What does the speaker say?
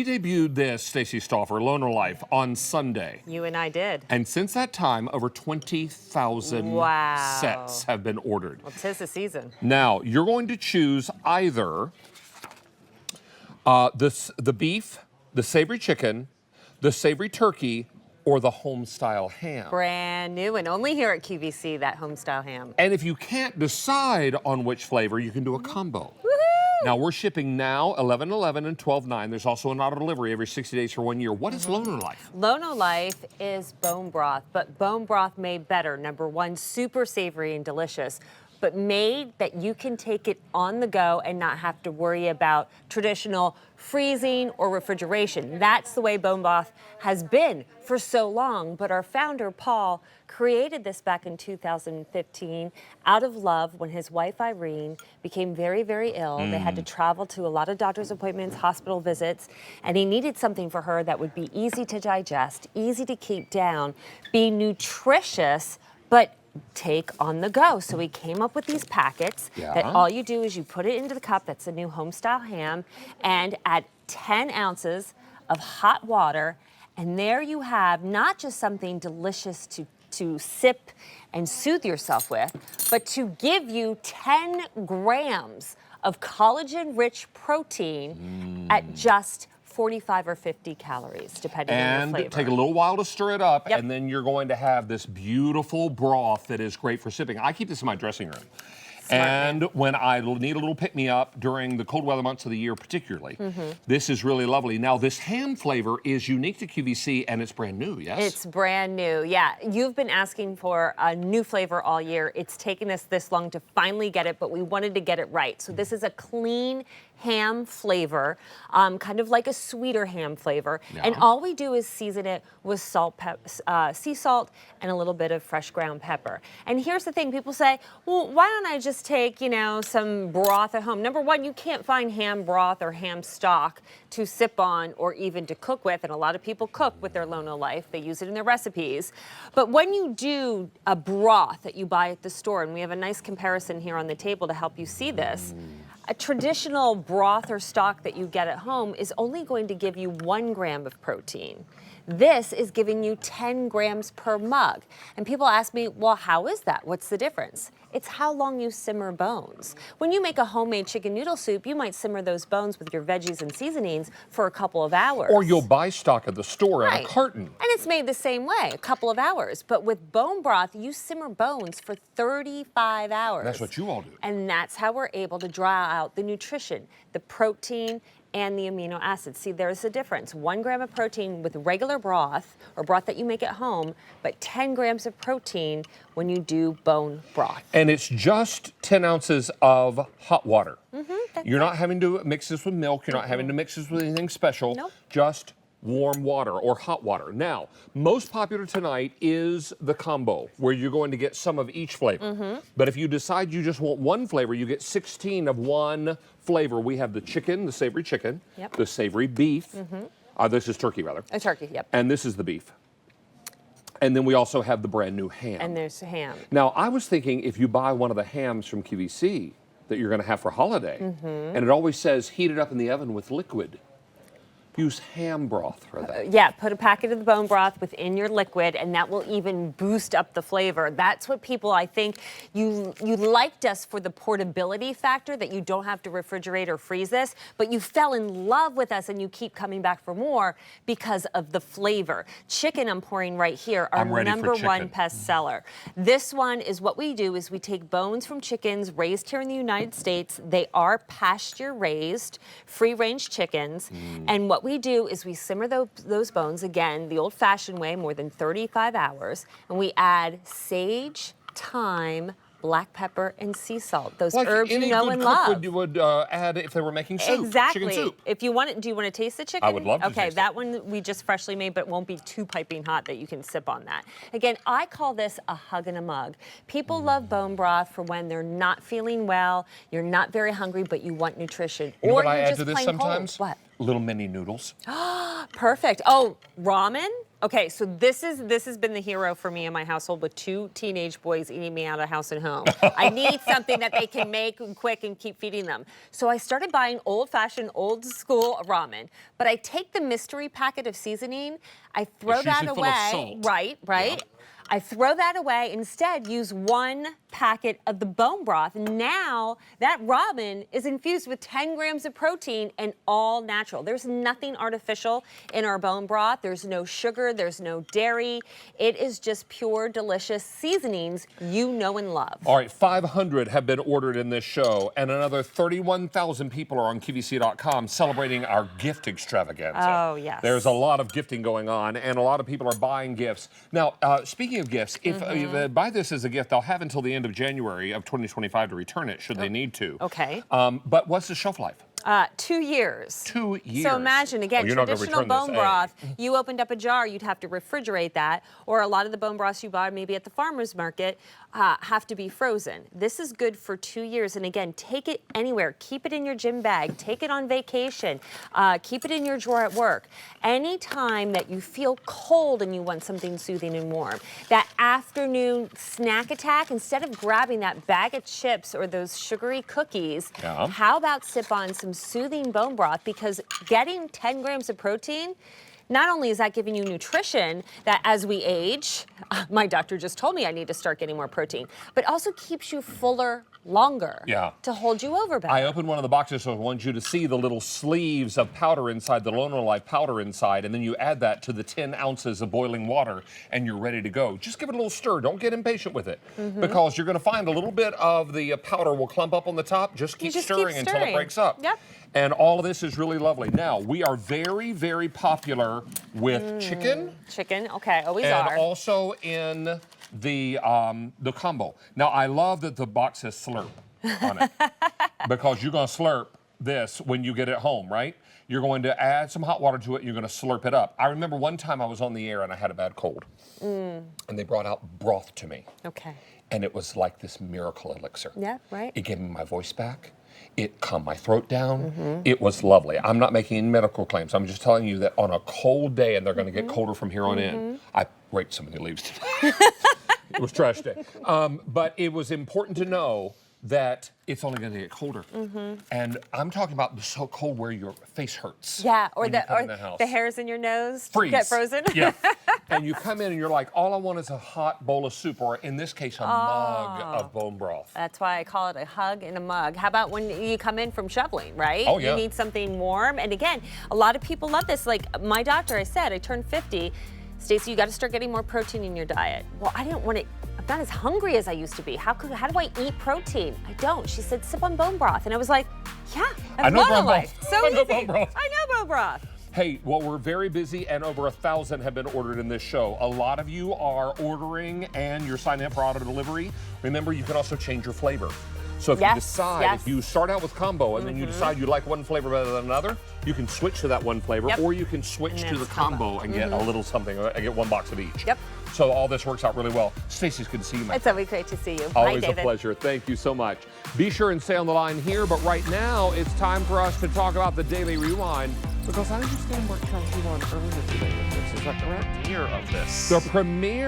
debuted this, Stacey Stauffer, LonoLife, on Sunday. You and I did. And since that time, over 20,000 sets have been ordered. Well, 'tis the season. Now, you're going to choose either the beef, the savory chicken, the savory turkey, or the home-style ham. Brand new and only here at QVC, that home-style ham. And if you can't decide on which flavor, you can do a combo. Now, we're shipping now 11/11 and 12/9. There's also an auto delivery every 60 days for 1 year. What is LonoLife? LonoLife is bone broth, but bone broth made better. Number one, super savory and delicious, but made that you can take it on the go and not have to worry about traditional freezing or refrigeration. That's the way bone broth has been for so long, but our founder, Paul, created this back in 2015 out of love when his wife, Irene, became very, very ill. They had to travel to a lot of doctor's appointments, hospital visits, and he needed something for her that would be easy to digest, easy to keep down, be nutritious, but take on the go. So we came up with these packets that all you do is you put it into the cup. That's a new home-style ham, and add 10 ounces of hot water. And there you have not just something delicious to sip and soothe yourself with, but to give you 10 grams of collagen-rich protein at just 45 or 50 calories, depending on your flavor. And take a little while to stir it up, and then you're going to have this beautiful broth that is great for sipping. I keep this in my dressing room. And when I need a little pick-me-up during the cold weather months of the year particularly, this is really lovely. Now, this ham flavor is unique to QVC, and it's brand new, yes? It's brand new, yeah. You've been asking for a new flavor all year. It's taken us this long to finally get it, but we wanted to get it right. So this is a clean ham flavor, kind of like a sweeter ham flavor. And all we do is season it with salt, sea salt, and a little bit of fresh ground pepper. And here's the thing, people say, well, why don't I just take, you know, some broth at home? Number one, you can't find ham broth or ham stock to sip on or even to cook with, and a lot of people cook with their LonoLife. They use it in their recipes. But when you do a broth that you buy at the store, and we have a nice comparison here on the table to help you see this, a traditional broth or stock that you get at home is only going to give you 1 gram of protein. This is giving you 10 grams per mug. And people ask me, well, how is that? What's the difference? It's how long you simmer bones. When you make a homemade chicken noodle soup, you might simmer those bones with your veggies and seasonings for a couple of hours. Or you'll buy stock at the store in a carton. And it's made the same way, a couple of hours. But with bone broth, you simmer bones for 35 hours. That's what you all do. And that's how we're able to draw out the nutrition, the protein, and the amino acids. See, there's a difference. 1 gram of protein with regular broth, or broth that you make at home, but 10 grams of protein when you do bone broth. And it's just 10 ounces of hot water. You're not having to mix this with milk. You're not having to mix this with anything special. Just warm water or hot water. Now, most popular tonight is the combo, where you're going to get some of each flavor. But if you decide you just want one flavor, you get 16 of one flavor. We have the chicken, the savory chicken, the savory beef. This is turkey, rather. A turkey, And this is the beef. And then we also have the brand new ham. And there's ham. Now, I was thinking if you buy one of the hams from QVC that you're going to have for holiday, and it always says heat it up in the oven with liquid. Use ham broth for that. Yeah, put a packet of the bone broth within your liquid, and that will even boost up the flavor. That's what people, I think, you liked us for the portability factor, that you don't have to refrigerate or freeze this, but you fell in love with us and you keep coming back for more because of the flavor. Chicken, I'm pouring right here, our #1 bestseller. This one is what we do is we take bones from chickens raised here in the United States. They are pasture raised, free range chickens, and what we do is we simmer those bones, again, the old-fashioned way, more than 35 hours, and we add sage, thyme, black pepper, and sea salt. Those herbs you know and love. Would add if they were making soup. Exactly. Chicken soup. If you want it, do you want to taste the chicken? I would love to taste it. That one we just freshly made, but it won't be too piping hot that you can sip on that. Again, I call this a hug in a mug. People love bone broth for when they're not feeling well, you're not very hungry, but you want nutrition. You know what you're I add just to this plain sometimes? Cold. What? Little mini noodles. Perfect. Oh, ramen? Okay, so this has been the hero for me in my household with 2 teenage boys eating me out of house and home. I need something that they can make quick and keep feeding them. So I started buying old-fashioned, old-school ramen. But I take the mystery packet of seasoning, I throw that usually full of away. salt. Right. Yeah. I throw that away. Instead, use 1 packet of the bone broth. Now, that ramen is infused with 10 grams of protein and all natural. There's nothing artificial in our bone broth. There's no sugar. There's no dairy. It is just pure, delicious seasonings you know and love. All right, 500 have been ordered in this show, and another 31,000 people are on QVC.com celebrating our gift extravaganza. Oh, yes. There's a lot of gifting going on, and a lot of people are buying gifts. Now, speaking of gifts, if they buy this as a gift, they'll have until the end of January of 2025 to return it, should they need to. Okay. But what's the shelf life? 2 years. 2 years. So imagine, again, you're not gonna traditional return this, bone broth, you opened up a jar, you'd have to refrigerate that, or a lot of the bone broths you buy maybe at the farmer's market have to be frozen. This is good for 2 years, and again, take it anywhere. Keep it in your gym bag, take it on vacation, keep it in your drawer at work. Anytime that you feel cold and you want something soothing and warm, that afternoon snack attack, instead of grabbing that bag of chips or those sugary cookies, how about sip on some soothing bone broth? Because getting 10 grams of protein, not only is that giving you nutrition that as we age, my doctor just told me I need to start getting more protein, but also keeps you fuller longer to hold you over better. I opened one of the boxes, so I want you to see the little sleeves of powder inside, the LonoLife powder inside, and then you add that to the 10 ounces of boiling water, and you're ready to go. Just give it a little stir. Don't get impatient with it, because you're going to find a little bit of the powder will clump up on the top. Just keep stirring until it breaks up. Yep. And all of this is really lovely. Now, we are very, very popular with chicken. Chicken, okay, always and are. And also in the combo. Now, I love that the box says slurp on it, because you're going to slurp this when you get it home, right? You're going to add some hot water to it, and you're going to slurp it up. I remember one time I was on the air, and I had a bad cold, and they brought out broth to me. Okay. And it was like this miracle elixir. Yeah, right. It gave me my voice back. It calmed my throat down. It was lovely. I'm not making any medical claims. I'm just telling you that on a cold day, and they're going to get colder from here on in, I raked so many leaves today. It was trash day. But it was important to know that it's only going to get colder. And I'm talking about the so cold where your face hurts. Yeah, or the the hairs in your nose freeze. Get frozen. Yeah. And you come in and you're like, all I want is a hot bowl of soup, or in this case, a mug of bone broth. That's why I call it a hug in a mug. How about when you come in from shoveling, right? Oh, yeah. You need something warm. And again, a lot of people love this. Like my doctor, I said, I turned 50. Stacey, you got to start getting more protein in your diet. Well, I didn't want to. I'm not as hungry as I used to be. How do I eat protein? I don't. She said, sip on bone broth. And I was like, yeah, I know bone LonoLife. broth. So I know easy. bone broth. I know bone broth. Hey, well, we're very busy, and over 1,000 have been ordered in this show. A lot of you are ordering, and you're signing up for auto delivery. Remember, you can also change your flavor. So if you decide, if you start out with combo and then you decide you like one flavor better than another, you can switch to that one flavor, or you can switch to the combo and get a little something, and get one box of each. Yep. So all this works out really well. Stacey, it's good to see you, man. It's always great to see you. Always Hi, a David. pleasure. Thank you so much. Be sure and stay on the line here, but right now it's time for us to talk about the Daily Rewind, because I understand what tells you on earlier today with this. Is that correct? Premiere of this. The premiere